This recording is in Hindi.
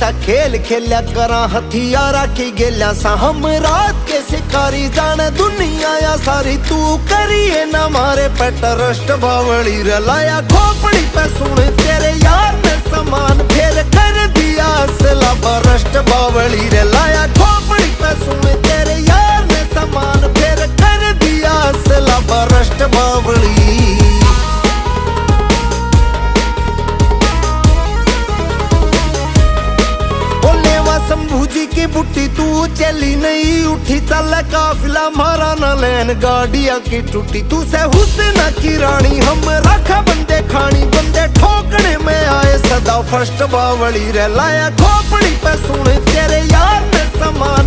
सा खेल खेल्या करा हथियारा की गेल्या सा हम रात के शिकारी जाने दुनिया या सारी तू करिए ना मारे पे ट्रस्ट बावली रलाया खोपड़ी पे सुन तेरे यार ने समान फेर कर दिया असला बरस्ट बावली रलाया खोपड़ी पे सुन तेरे यार ने समान फेर कर दिया असला बरस्ट बावली। शंभू जी की बुट्टी तू चली नहीं उठी चल काफिला मारा न लैन गाड़िया की टूटी तू से हुस्न की रानी हम रखा बंदे खानी बंदे ठोकने में आए सदा फर्स्ट बावली रे लाया खोपड़ी पे सुन तेरे यार ने समान